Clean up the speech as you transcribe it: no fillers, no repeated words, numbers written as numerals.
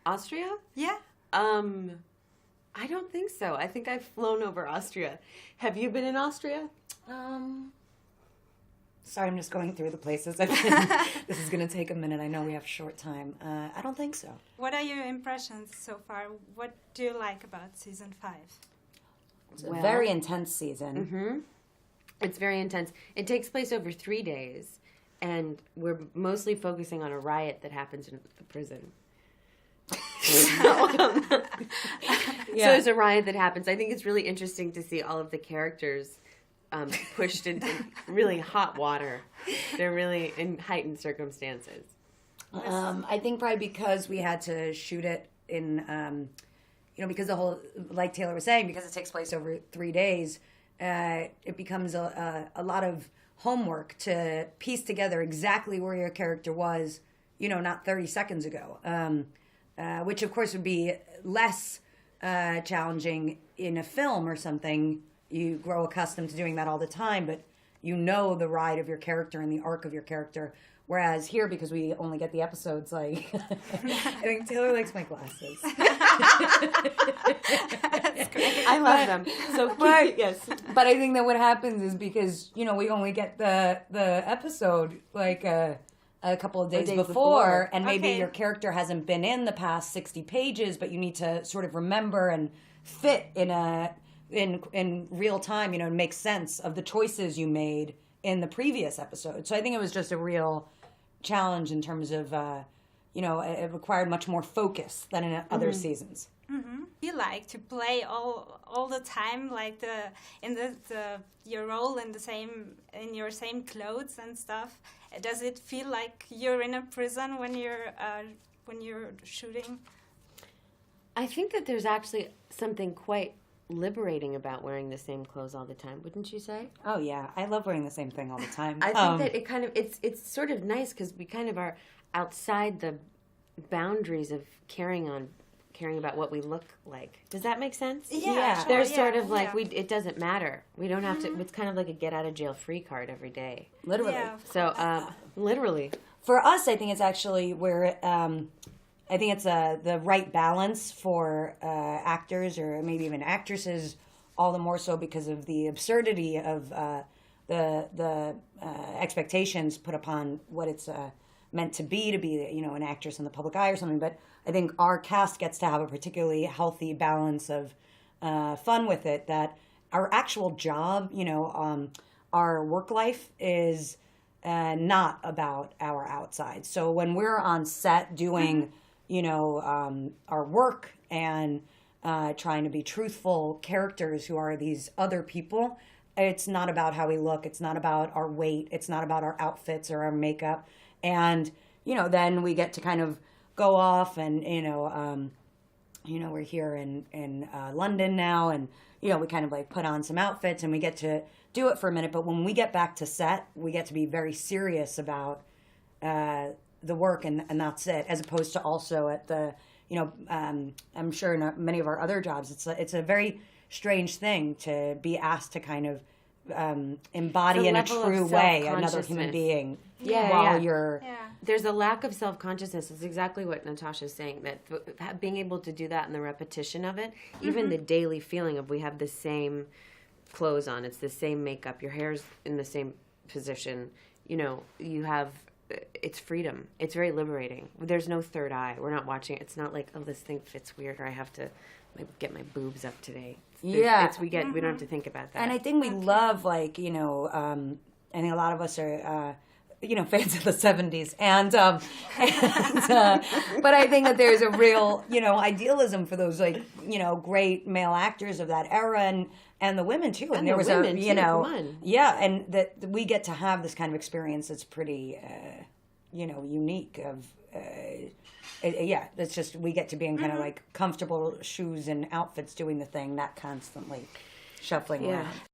Austria? Yeah. I don't think so. I think I've flown over Austria. Have you been in Austria? Sorry, I'm just going through the places I've been. This is going to take a minute. I know we have short time. I don't think so. What are your impressions so far? What do you like about season 5? It's a very intense season. Mm-hmm. It's very intense. It takes place over 3 days, and we're mostly focusing on a riot that happens in the prison. So there's a riot that happens. I think it's really interesting to see all of the characters pushed into really hot water. They're really in heightened circumstances. I think probably because we had to shoot it in, because the whole, like Taylor was saying, because it takes place over 3 days, it becomes a lot of homework to piece together exactly where your character was, not 30 seconds ago. Which, of course, would be less challenging in a film or something. You grow accustomed to doing that all the time, but you know the ride of your character and the arc of your character. Whereas here, because we only get the episodes, like... I think Taylor likes my glasses. I love them. So cute, yes. But I think that what happens is because, we only get the episode, like... a couple of days before, and maybe your character hasn't been in the past 60 pages, but you need to sort of remember and fit in real time, and make sense of the choices you made in the previous episode. So I think it was just a real challenge in terms of, it required much more focus than in other seasons. Mm-hmm. You like to play all the time, like your role in your same clothes and stuff. Does it feel like you're in a prison when you're shooting? I think that there's actually something quite liberating about wearing the same clothes all the time, wouldn't you say? Oh yeah, I love wearing the same thing all the time. I think that it kind of it's sort of nice because we kind of are outside the boundaries of caring about what we look like. Does that make sense? Yeah. Sure, There's sort of like it doesn't matter. We don't have to. It's kind of like a get out of jail free card every day. Literally. Yeah, so literally. For us, I think it's actually where I think it's the right balance for actors or maybe even actresses, all the more so because of the absurdity of the expectations put upon what it's meant to be an actress in the public eye or something. But I think our cast gets to have a particularly healthy balance of fun with it, that our actual job, our work life is not about our outside. So when we're on set doing, our work and trying to be truthful characters who are these other people, it's not about how we look. It's not about our weight. It's not about our outfits or our makeup. And, then we get to kind of go off and, we're here in London now, and, we kind of like put on some outfits and we get to do it for a minute. But when we get back to set, we get to be very serious about the work, and that's it, as opposed to also at the, I'm sure in many of our other jobs, it's a very strange thing to be asked to kind of embody in a true way another human being while you're... Yeah. There's a lack of self-consciousness. It's exactly what Natasha's saying, that being able to do that and the repetition of it, even the daily feeling of we have the same clothes on, it's the same makeup, your hair's in the same position, you have... It's freedom. It's very liberating. There's no third eye. We're not watching. It's not like, oh, this thing fits weird, or I have to get my boobs up today. We don't have to think about that. And I think we love, I think a lot of us are, fans of the 70s. But I think that there's a real, idealism for those, great male actors of that era, and the women too. And there was women too, come on. Yeah, and that we get to have this kind of experience that's pretty, unique. It's just we get to be in kind of like comfortable shoes and outfits doing the thing, not constantly shuffling around.